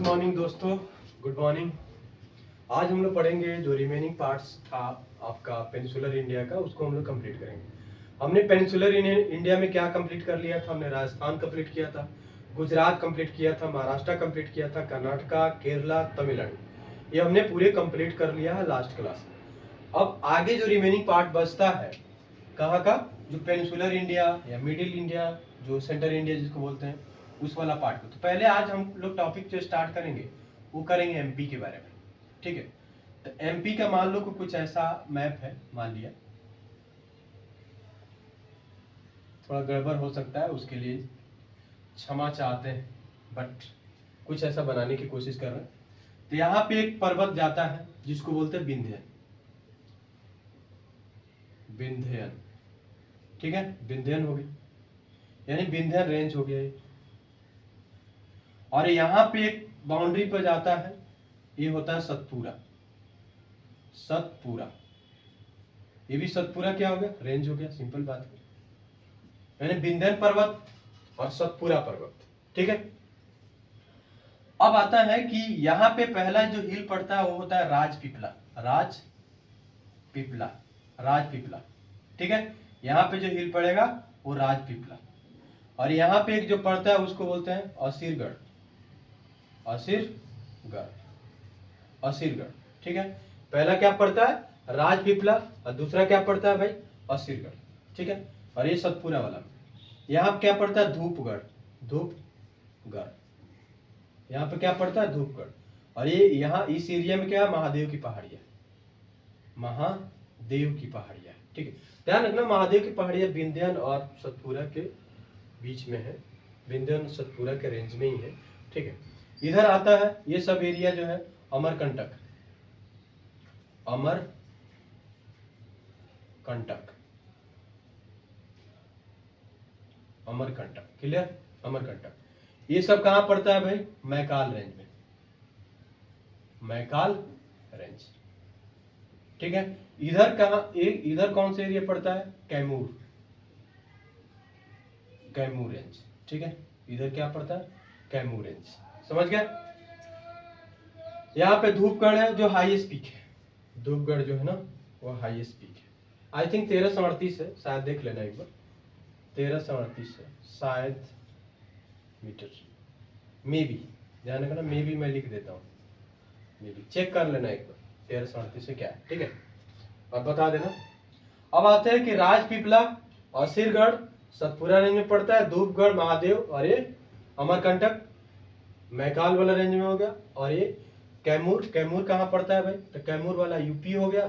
Good morning दोस्तों, good morning. आज हम लोग पढ़ेंगे जो रिमेनिंग पार्ट्स था आपका पेनिनसुलर इंडिया का, उसको हम लोग कंप्लीट करेंगे। हमने पेनिनसुलर इंडिया में क्या कंप्लीट कर लिया था? हमने राजस्थान कंप्लीट किया था, गुजरात कंप्लीट किया था, महाराष्ट्र कंप्लीट किया था, कर्नाटका, केरला, तमिलनाडु, ये हमने पूरे कंप्लीट कर लिया है लास्ट क्लास में। अब आगे जो रिमेनिंग पार्ट बचता है कहाँ का? जो पेनिनसुलर इंडिया या मिडिल इंडिया, जो सेंटर इंडिया जिसको बोलते हैं, उस वाला पार्ट को। तो पहले आज हम लोग टॉपिक जो स्टार्ट करेंगे वो करेंगे एमपी के बारे में, ठीक है। तो एमपी का मान लो कि कुछ ऐसा मैप है, मान लिया, थोड़ा गड़बड़ हो सकता है, उसके लिए क्षमा चाहते हैं, बट कुछ ऐसा बनाने की कोशिश कर रहे हैं। तो यहाँ पे एक पर्वत जाता है जिसको बोलते हैं विंध्यन, विंध्यन, ठीक है, विंध्यन हो गई, यानी विंध्यन रेंज हो गया ये। और यहाँ पे एक बाउंड्री पर जाता है, ये होता है सतपुरा, सतपुरा, ये भी सतपुरा क्या हो गया? रेंज हो गया, सिंपल बात है, यानी विंध्यन पर्वत और सतपुरा पर्वत, ठीक है। अब आता है कि यहाँ पे पहला जो हिल पड़ता है वो होता है राजपीपला, राजपीपला, राजपीपला, ठीक है। यहाँ पे जो हिल पड़ेगा वो राजपीपला। और यहाँ पे एक जो पड़ता है उसको बोलते हैं असीरगढ़, असीरगढ़, असीरगढ़, ठीक है। पहला क्या पड़ता है? राजपीपला, और दूसरा क्या पड़ता है भाई? असीरगढ़, ठीक है। और ये सतपुरा वाला, यहाँ क्या पड़ता है? धूपगढ़, धूपगढ़, यहाँ पे क्या पड़ता है? धूपगढ़। और ये यहाँ इस एरिया में क्या है? महादेव की पहाड़ियाँ, महादेव की पहाड़ियाँ, ठीक है। ध्यान रखना, महादेव की पहाड़ियाँ विंध्यन और सतपुरा के बीच में है, विंध्यन सतपुरा के रेंज में ही है, ठीक है। इधर आता है ये सब एरिया जो है अमरकंटक, अमरकंटक, अमरकंटक, क्लियर? अमरकंटक ये सब कहाँ पड़ता है भाई? मैकाल रेंज में, मैकाल रेंज, ठीक है। इधर कहाँ, इधर कौन सा एरिया पड़ता है? कैमूर, कैमूर रेंज, ठीक है। इधर क्या पड़ता है? कैमूर रेंज, समझ गया? यहाँ पे धूपगढ़ है जो हाईएस्ट पीक है, धूपगढ़ जो है ना वो हाईएस्ट पीक है। आई थिंक 1338 है, शायद देख लेना एक बार, 1338 है शायद मीटर, मे बी, ध्यान रखना, मे बी मैं लिख देता हूँ, मे बी चेक कर लेना एक बार 1338 से क्या है, ठीक है, और बता देना। अब आते हैं कि राजपीपला, असीरगढ़, सतपुरा रेंज में पड़ता है, धूपगढ़, महादेव, और ये अमरकंटक मैकाल वाला रेंज में हो गया। और ये कैमूर, कैमूर कहाँ पड़ता है भाई? तो कैमूर वाला यूपी हो गया,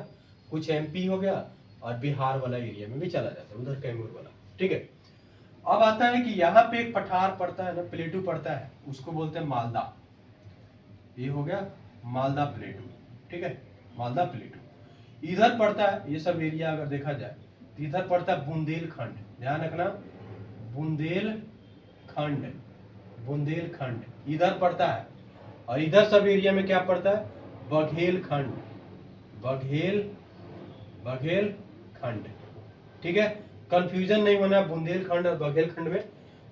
कुछ एमपी हो गया, और बिहार वाला एरिया में भी चला जाता है उधर कैमूर वाला, ठीक है। अब आता है कि यहाँ पे एक पठार पड़ता है ना, प्लेटू पड़ता है, उसको बोलते हैं मालदा, ये हो गया मालदा प्लेटू, ठीक है, मालदा प्लेटू। इधर पड़ता है ये सब एरिया, अगर देखा जाए तो इधर पड़ता है बुंदेलखंड, ध्यान रखना, बुंदेलखंड, बुंदेलखंड इधर पड़ता है। और इधर सब एरिया में क्या पड़ता है? बघेलखंड, बघेल, बघेलखंड, ठीक है। कंफ्यूजन नहीं होना बुंदेलखंड और बघेलखंड में।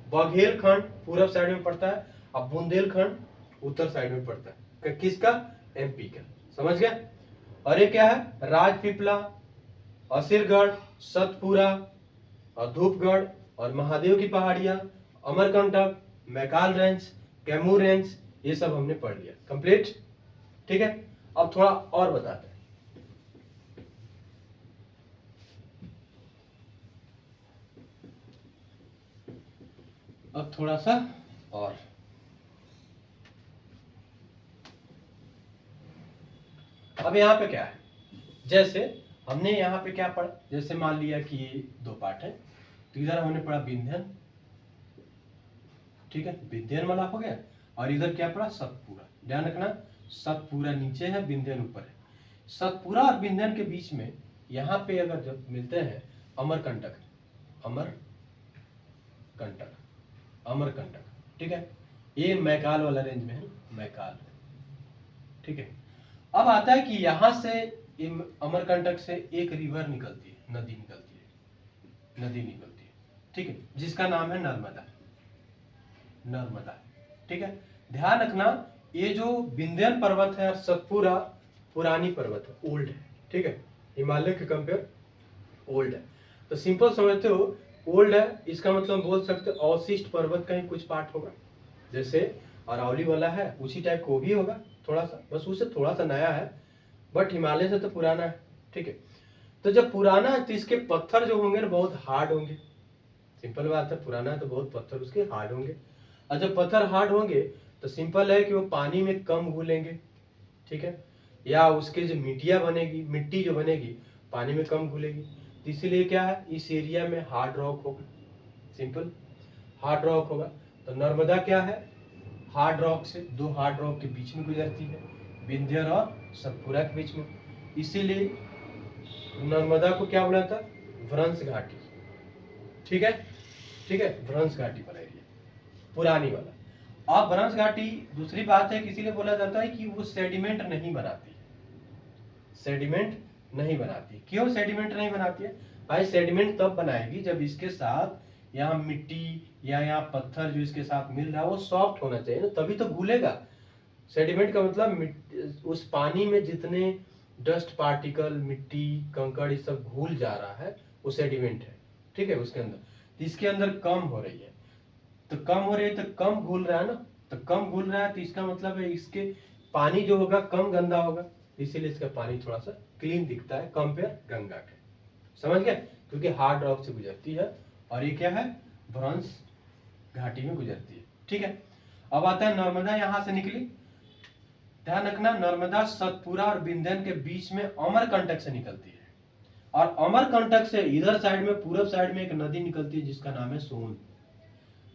बघेलखंड पूरब साइड में पड़ता है, अब बुंदेलखंड उत्तर साइड में पड़ता है, किसका? एमपी का, समझ गया? और ये क्या है? राजपीपला, असीरगढ़, सतपुरा और धूपगढ़ और महादेव की पहाड़ियां, अमरकंटक, मैकाल रेंज, कैमूर रेंज, ये सब हमने पढ़ लिया, कंप्लीट, ठीक है। अब थोड़ा और बताते हैं, अब थोड़ा सा और, अब यहाँ पे क्या है? जैसे हमने यहाँ पे क्या पढ़ा, जैसे मान लिया कि ये दो पार्ट है, तो इधर हमने पढ़ा विंध्यन, ठीक है, विंध्यन वाला हो गया। और इधर क्या पढ़ा? सतपुरा, ध्यान रखना, सतपुरा नीचे है, विंध्यन ऊपर है। सतपुरा और विंध्यन के बीच में यहाँ पे अगर जब मिलते हैं अमरकंटक, अमरकंटक, अमरकंटक, ठीक है, ये मैकाल वाला रेंज में है, मैकाल, ठीक है। अब आता है कि यहाँ से अमरकंटक से एक रिवर निकलती है, नदी निकलती है, नदी निकलती है, ठीक है, जिसका नाम है नर्मदा, नर्मदा, ठीक है। ध्यान रखना ये जो विंध्यान पर्वत है सतपुरा पुरानी पर्वत है, ओल्ड है, ठीक है, हिमालय के कंपेयर ओल्ड है। तो सिंपल समझते हो ओल्ड है, इसका मतलब बोल सकते हो अवशिष्ट पर्वत का ही कुछ पार्ट होगा, जैसे अरावली वाला है उसी टाइप को भी होगा थोड़ा सा, बस उससे थोड़ा सा नया है, बट हिमालय से तो पुराना है, ठीक है। तो जब पुराना है तो इसके पत्थर जो होंगे ना बहुत हार्ड होंगे, सिंपल बात है, पुराना है तो बहुत पत्थर उसके हार्ड होंगे, और जब पत्थर हार्ड होंगे तो सिंपल है कि वो पानी में कम घुलेंगे, ठीक है, या उसके जो मिट्टियाँ बनेगी, मिट्टी जो बनेगी पानी में कम घुलेगी, तो इसीलिए क्या है इस एरिया में हार्ड रॉक होगा, सिंपल हार्ड रॉक होगा। तो नर्मदा क्या है हार्ड रॉक से, दो हार्ड रॉक के बीच में गुजरती है, विंध्य और सतपुरा के बीच में, इसीलिए नर्मदा को क्या बोला था भ्रंश घाटी, ठीक है, ठीक है, भ्रंश घाटी वाला एरिया पुरानी वाला। अब भ्रंश घाटी दूसरी बात है कि इसीलिए बोला जाता है कि वो सेडिमेंट नहीं बनाती, सेडिमेंट नहीं बनाती। क्यों सेडिमेंट नहीं बनाती है भाई, सेडिमेंट तब बनाएगी जब इसके साथ यहाँ मिट्टी या यहाँ पत्थर जो इसके साथ मिल रहा है वो सॉफ्ट होना चाहिए ना, तभी तो घुलेगा। सेडिमेंट का मतलब उस पानी में जितने डस्ट पार्टिकल मिट्टी कंकड़ ये सब घुल जा रहा है वो सेडिमेंट है, ठीक है, उसके अंदर, तो इसके अंदर कम हो रही है, तो कम हो रही है तो कम घुल रहा है ना, तो कम घुल रहा है तो इसका मतलब है इसके पानी जो होगा कम गंदा होगा, इसीलिए इसका पानी थोड़ा सा क्लीन दिखता है कंपेयर गंगा के, समझ गए, क्योंकि हार्ड रॉक से गुजरती है और ये क्या है भ्रंश घाटी में गुजरती है, ठीक है। अब आता है नर्मदा यहाँ से निकली, ध्यान रखना नर्मदा सतपुरा और विंध्यन के बीच में अमरकंटक से निकलती है, और अमरकंटक से इधर साइड में पूरब साइड में एक नदी निकलती है जिसका नाम है सोन,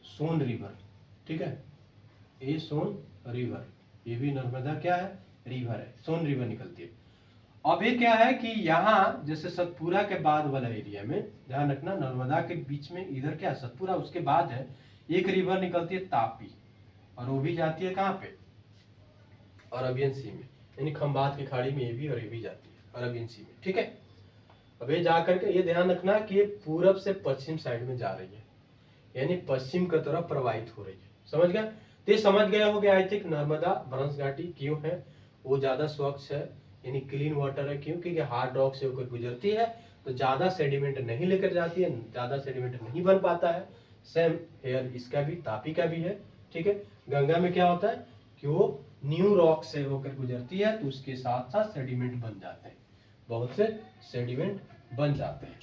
सोन रिवर, ठीक है, ये सोन रिवर, ये भी नर्मदा क्या है रिवर है, सोन रिवर निकलती है। अब ये क्या है कि यहाँ जैसे सतपुरा के बाद वाला एरिया में ध्यान रखना नर्मदा के बीच में इधर क्या सतपुरा उसके बाद है एक रिवर निकलती है तापी, और वो भी जाती है कहाँ पे अरबियन सी में, यानी खंबात की खाड़ी में ये भी और ये भी जाती है अरबियन सी में, ठीक है। अब ये जा करके ये ध्यान रखना कि ये पूरब से पश्चिम साइड में जा रही है, यानी पश्चिम की तरफ प्रवाहित हो रही है, समझ गया। तो ये समझ गया हो गया आई थिंक नर्मदा भ्रंश घाटी क्यों है, वो ज्यादा स्वच्छ है यानी क्लीन वाटर है, क्यों क्योंकि हार्ड रॉक से होकर गुजरती है तो ज्यादा सेडिमेंट नहीं लेकर जाती है, ज्यादा सेडिमेंट नहीं बन पाता है। सेम हेयर इसका भी तापी का भी है, ठीक है। गंगा में क्या होता है कि वो न्यू रॉक से होकर गुजरती है तो उसके साथ साथ सेडिमेंट बन जाते हैं, बहुत से सेडिमेंट बन जाते हैं,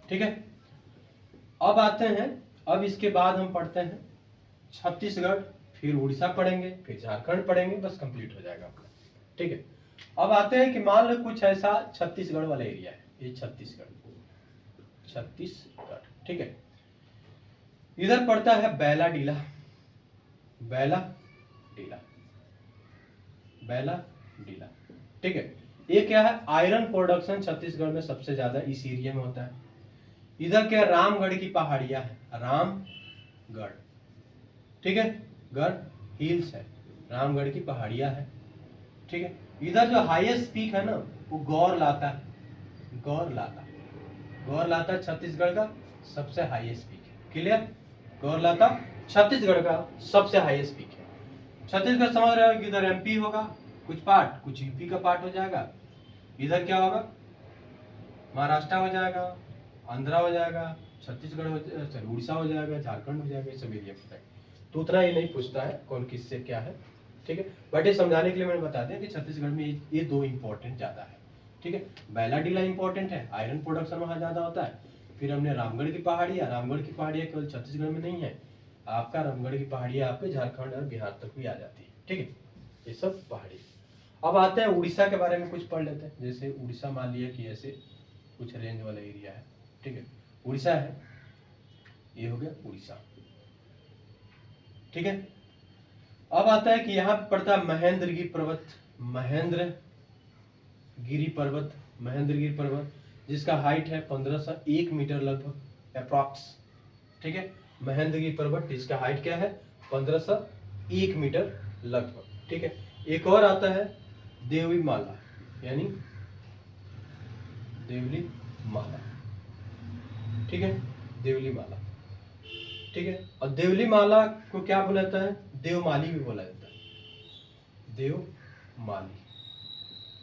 ठीक है। अब आते हैं, अब इसके बाद हम पढ़ते हैं छत्तीसगढ़, फिर उड़ीसा पढ़ेंगे, फिर झारखंड पढ़ेंगे, बस कंप्लीट हो जाएगा अपना, ठीक है। अब आते हैं कि मान लो कुछ ऐसा छत्तीसगढ़ वाला एरिया है, ये छत्तीसगढ़, छत्तीसगढ़, ठीक है। इधर पड़ता है बैला डीला, बैला डीला, बैला डीला, ठीक है। ये क्या है आयरन प्रोडक्शन छत्तीसगढ़ में सबसे ज्यादा इस एरिया में होता है। इधर क्या रामगढ़ की पहाड़ियां है, रामगढ़, ठीक है, गढ़ हिल्स है, रामगढ़ की पहाड़ियां है, ठीक है। इधर जो हाईएस्ट पीक है ना वो गौर लाता है, गौर लाता, गौर लाता छत्तीसगढ़ का सबसे हाईएस्ट पीक है, क्लियर, गौर लाता छत्तीसगढ़ का सबसे हाईएस्ट पीक है। छत्तीसगढ़ समझ रहे हो कि इधर एमपी होगा कुछ पार्ट, कुछ यूपी का पार्ट हो जाएगा, इधर क्या होगा महाराष्ट्र हो जाएगा, आंध्रा हो जाएगा, छत्तीसगढ़ हो जाएगा, उड़ीसा हो जाएगा, झारखंड हो जाएगा, ये सब एरिया पूछता है। तो उतना ये नहीं पूछता है कौन किससे क्या है, ठीक है, बट ये समझाने के लिए मैंने बता दिया कि छत्तीसगढ़ में ये दो इंपॉर्टेंट ज्यादा है, ठीक है। बैला डीला इंपॉर्टेंट है, आयरन प्रोडक्शन वहाँ ज्यादा होता है। फिर हमने रामगढ़ की पहाड़ियाँ, रामगढ़ की पहाड़ियाँ केवल छत्तीसगढ़ में नहीं है, आपका रामगढ़ की पहाड़ियाँ आपके झारखंड और बिहार तक भी आ जाती है, ठीक है, ये सब पहाड़ी। अब आते हैं उड़ीसा के बारे में कुछ पढ़ लेते हैं, जैसे उड़ीसा मान लिया कि ऐसे कुछ रेंज वाला एरिया है, ठीक है, उड़ीसा है, ये हो गया उड़ीसा, ठीक है। अब आता है कि यहाँ पे पड़ता है महेंद्रगिरी पर्वत, महेंद्रगिरी पर्वत, महेंद्रगिरी पर्वत जिसका हाइट है 1501 मीटर लगभग अप्रॉक्स, ठीक है, महेंद्रगिरी पर्वत जिसका हाइट क्या है 1501 मीटर लगभग, ठीक है। एक और आता है देवली माला, यानी देवली माला, ठीक है, देवली माला, ठीक है। और देवली माला को क्या बोला जाता है देवमाली भी बोला जाता है, देवमाली,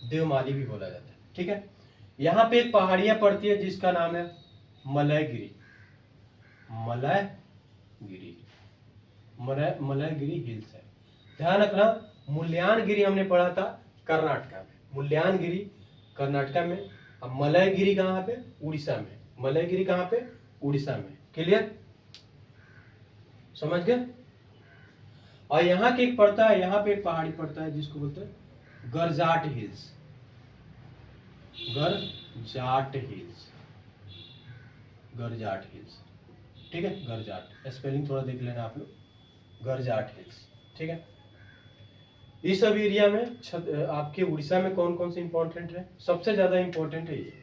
देवमाली भी बोला जाता है। ठीक है, यहाँ पे एक पहाड़ियाँ पड़ती है जिसका नाम है मलयगिरी, मलयगिरी, मलयगिरी हिल्स है। ध्यान रखना, मुल्यानगिरी हमने पढ़ा था कर्नाटका में, मुल्यानगिरी कर्नाटका में, अब मलयगिरी कहाँ पे, उड़ीसा में। मलयगिरी कहाँ पे, उड़ीसा में। क्लियर, समझ गए। और यहाँ के एक पड़ता है, यहाँ पे एक पहाड़ी पड़ता है जिसको बोलते हैं गरजाट हिल्स, गरजाट हिल्स, गरजाट हिल्स। ठीक है, गरजाट, स्पेलिंग थोड़ा देख लेना आप लोग, गरजाट हिल्स। ठीक है, इस सब एरिया में आपके उड़ीसा में कौन कौन से इंपॉर्टेंट है? सबसे ज्यादा इंपॉर्टेंट है ये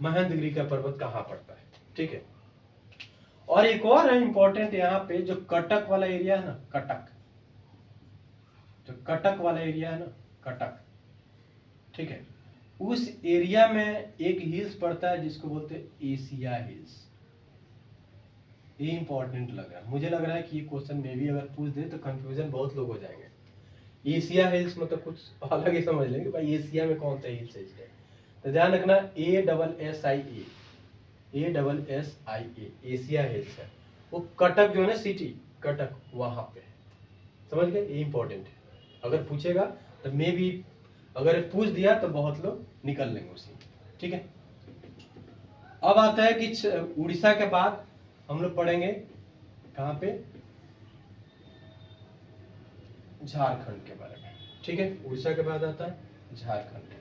महेंद्रगिरी का पर्वत कहाँ पड़ता है। ठीक है, और एक और है इंपॉर्टेंट यहाँ पे, जो कटक वाला एरिया है ना, कटक, जो कटक वाला एरिया है ना, कटक, ठीक है, उस एरिया में एक हिल्स पड़ता है जिसको बोलते हैं एशिया हिल्स। ये इंपॉर्टेंट लग रहा है, मुझे लग रहा है कि ये क्वेश्चन में भी अगर पूछ दे तो कंफ्यूजन बहुत लोग हो जाएंगे। एशिया हिल्स मतलब कुछ अलग ही समझ लेंगे भाई, एशिया में कौन सा हिल्स है इसका। तो ध्यान रखना, ASSIA, एशिया हिल्स है। वो कटक जो है ना सिटी, कटक, वहां पे, समझ गए, ये इंपॉर्टेंट है। अगर पूछेगा तो मे भी, अगर पूछ दिया तो बहुत लोग निकल लेंगे उसी। ठीक है, अब आता है कि उड़ीसा के बाद हम लोग पढ़ेंगे कहाँ पे, झारखंड के बारे में। ठीक है, उड़ीसा के बाद आता है झारखंड।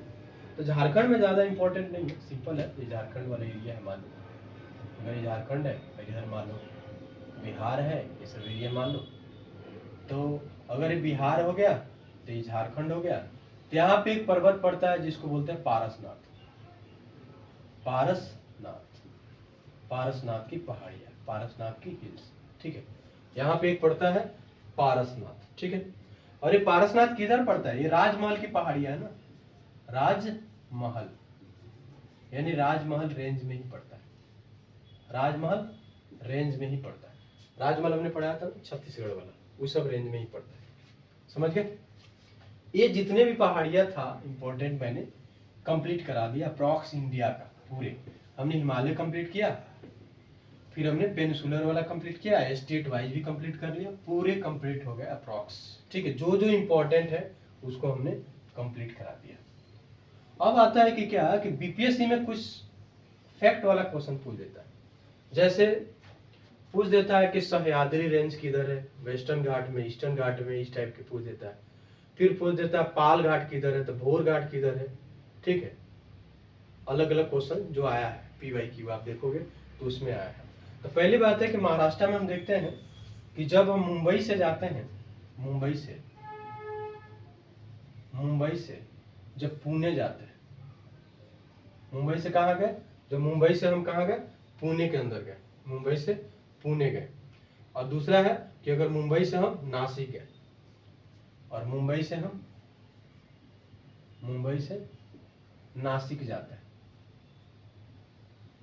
तो झारखंड में ज्यादा इंपॉर्टेंट नहीं है, सिंपल है, ये झारखंड वाला एरिया है मान लो। अगर ये झारखंड है, इधर मान लो बिहार है, ये सब एरिया मान लो। तो अगर ये बिहार हो गया तो ये झारखंड हो गया। तो यहाँ पे एक पर्वत पड़ता है जिसको बोलते हैं पारसनाथ, पारसनाथ, पारसनाथ की पहाड़ियाँ, पारसनाथ की हिल्स। ठीक है, यहाँ पे एक पड़ता है पारसनाथ। ठीक है, और ये पारसनाथ किधर पड़ता है? ये राजमहल की पहाड़ियाँ है ना, राजमहल, यानी राजमहल रेंज में ही पड़ता है, राजमहल रेंज में ही पड़ता है। राजमहल हमने पढ़ाया था छत्तीसगढ़ वाला, उस सब रेंज में ही पड़ता है। समझ गए। ये जितने भी पहाड़ियाँ था इंपॉर्टेंट मैंने कंप्लीट करा दिया अप्रॉक्स इंडिया का पूरे। हमने हिमालय कंप्लीट किया, फिर हमने पेनिसुलर वाला कंप्लीट किया, स्टेट वाइज भी कंप्लीट कर लिया, पूरे कंप्लीट हो गए अप्रॉक्स। ठीक है, जो जो इंपॉर्टेंट है उसको हमने कंप्लीट करा दिया। अब आता है कि क्या, कि बीपीएससी में कुछ फैक्ट वाला क्वेश्चन पूछ देता है। जैसे पूछ देता है कि सह्याद्री रेंज किधर है, वेस्टर्न घाट में, ईस्टर्न घाट में, इस टाइप के पूछ देता है। फिर पूछ देता है पाल घाट किधर है, तो भोर घाट किधर है। ठीक है, अलग अलग क्वेश्चन जो आया है पीवाई की, आप देखोगे तो उसमें आया है। तो पहली बात है कि महाराष्ट्र में हम देखते हैं कि जब हम मुंबई से जाते हैं, मुंबई से जब पुणे जाते हैं, मुंबई से कहाँ गए, जब मुंबई से हम कहाँ गए, पुणे के अंदर गए, मुंबई से पुणे गए। और दूसरा है कि अगर मुंबई से हम नासिक गए, और मुंबई से नासिक जाते हैं,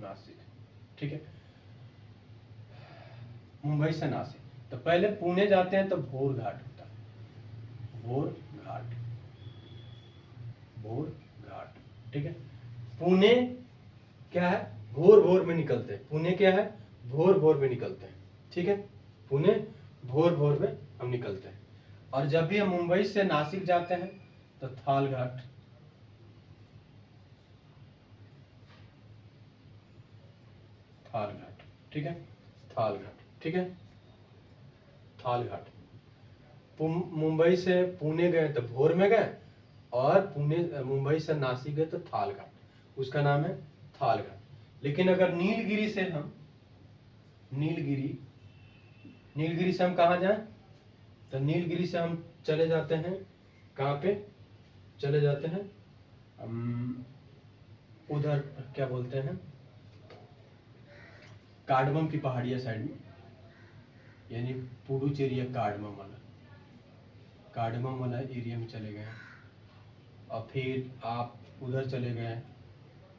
नासिक। ठीक है, मुंबई से नासिक, तो पहले पुणे जाते हैं तो भोर घाट होता है, भोर घाट, भोर घाट। ठीक है, पुणे क्या है, भोर भोर में निकलते हैं, पुणे क्या है, भोर भोर में निकलते हैं। ठीक है, पुणे भोर भोर में हम निकलते हैं। और जब भी हम मुंबई से नासिक जाते हैं तो थाल घाट, थाल घाट। ठीक है, थाल घाट। ठीक है, थाल घाट। मुंबई से पुणे गए तो भोर में गए, और पुणे मुंबई से नासिक गए तो थाल घाट, उसका नाम है थाल घाट। लेकिन अगर नीलगिरी से हम कहाँ जाएं, तो नीलगिरी से हम चले जाते हैं कहाँ पे, चले जाते हैं उधर क्या बोलते हैं, कार्डमम की पहाड़िया साइड में, यानी पुडुचेरी, कार्डमम वाला एरिया में चले गए। और फिर आप उधर चले गए,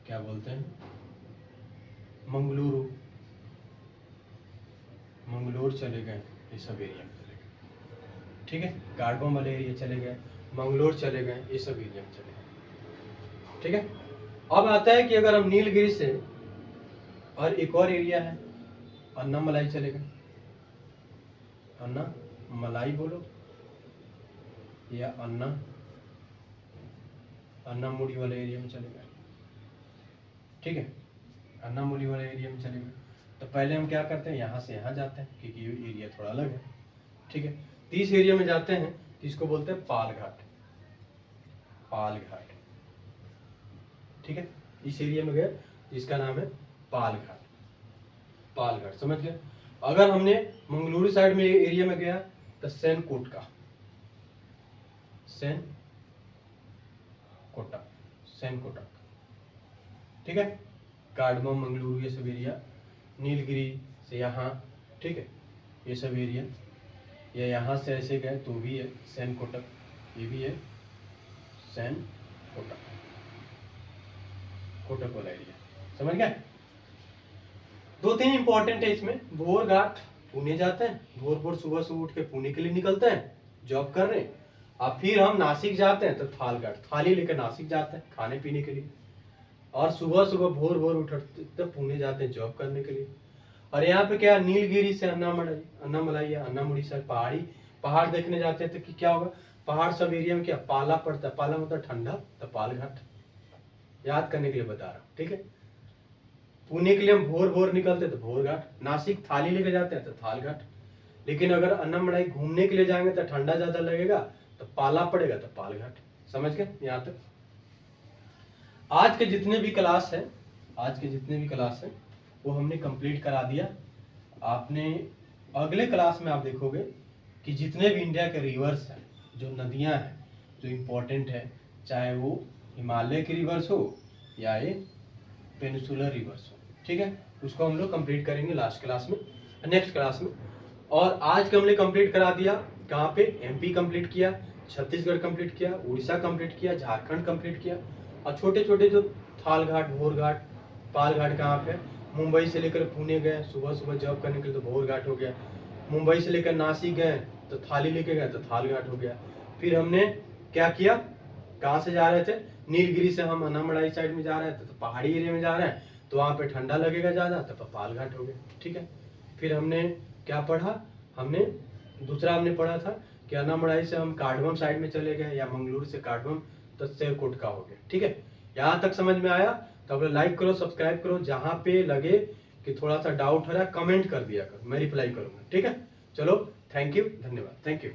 क्या बोलते हैं, मंगलूर चले गए, ये सब एरिया में चले गए। ठीक है, कार्डबम वाले एरिया चले गए, मंगलोर चले गए, ये सब एरिया में चले गए। ठीक है, अब आता है कि अगर हम नीलगिरी से, और एक और एरिया है अन्नामलाई चले गए, अन्नामलाई बोलो या अन्नामुड़ी वाले एरिया में चले गए। ठीक है, अन्नामुड़ी वाले एरिया में चले गए, तो पहले हम क्या करते हैं, यहाँ से यहाँ जाते हैं क्योंकि ये एरिया थोड़ा अलग है। ठीक है, तो इस एरिया में जाते हैं, इसको बोलते हैं पालघाट, पालघाट। ठीक है, इस एरिया में गए, इसका नाम है पालघाट, पालघाट, समझ गए। अगर हमने मंगलुरु साइड में एरिया में गया तो सेनकोटा, सेनकोटा। ठीक है, कार्डमम, मंगलुरु, ये सब एरिया, नीलगिरी से यहाँ, ठीक है, ये सब एरिया, या यहाँ से ऐसे गए तो भी है सेनकोटक, ये भी है सेनकोटक, कोटक वाला एरिया, समझ गए। दो तीन इंपॉर्टेंट है इसमें। भोर घाट पुणे जाते हैं, भोर सुबह सुबह उठ के पुणे के लिए निकलते हैं, जॉब कर रहे हैं। अब फिर हम नासिक जाते हैं तो थाल घाट, थाली लेकर नासिक जाते हैं खाने पीने के लिए, और सुबह सुबह भोर उठते तो पुणे जाते हैं जॉब करने के लिए। और यहाँ पे क्या, नीलगिरी से अन्नामलाई या अन्नामुड़ी से पहाड़ देखने जाते हैं, तो कि क्या होगा, पहाड़ सब एरिया में क्या पाला पड़ता है, पाला मतलब ठंडा, तो पालघाट, याद करने के लिए बता रहा हूँ। ठीक है, पुणे के लिए हम भोर निकलते तो भोर घाट, नासिक थाली लेके जाते हैं तो थाल घाट, लेकिन अगर अन्नामलाई घूमने के लिए जाएंगे तो ठंडा ज्यादा लगेगा तो पाला पड़ेगा तो पालघाट। समझ गए यहाँ तक। आज के जितने भी क्लास है वो हमने कंप्लीट करा दिया। आपने अगले क्लास में आप देखोगे कि जितने भी इंडिया के रिवर्स हैं, जो नदियां हैं, जो इम्पोर्टेंट है, चाहे वो हिमालय की रिवर्स हो या ये पेनिसुलर रिवर्स हो, ठीक है, उसको हम लोग कंप्लीट करेंगे लास्ट क्लास में, नेक्स्ट क्लास में। और आज का हमने कंप्लीट करा दिया, कहाँ पे, एमपी कंप्लीट किया, छत्तीसगढ़ कंप्लीट किया, उड़ीसा कंप्लीट किया, झारखंड कंप्लीट किया, और छोटे छोटे जो थाल घाट, भोर घाट, पाल घाट कहाँ पे, मुंबई से लेकर पुणे गए सुबह सुबह जॉब करने के लिए तो भोर घाट हो गया, मुंबई से लेकर नासिक गए तो थाली लेके गए तो थाल घाट हो गया। फिर हमने क्या किया, कहाँ से जा रहे थे, नीलगिरी से हम अन्नामलाई साइड में जा रहे थे तो पहाड़ी एरिया में जा रहे हैं, तो वहाँ पे ठंडा लगेगा ज़्यादा, तो पाल घाट हो गया। ठीक है, फिर हमने क्या पढ़ा, दूसरा हमने पढ़ा था कि अन्नामलाई से हम कार्डमम साइड में चले गए, या मंगलुरु से कार्डमम तो सेरकोटका हो गया। ठीक है, यहाँ तक समझ में आया तो अब लाइक करो, सब्सक्राइब करो, जहाँ पे लगे कि थोड़ा सा डाउट हो रहा है कमेंट कर दिया करो, मैं रिप्लाई करूँगा। ठीक है, चलो, थैंक यू, धन्यवाद, थैंक यू।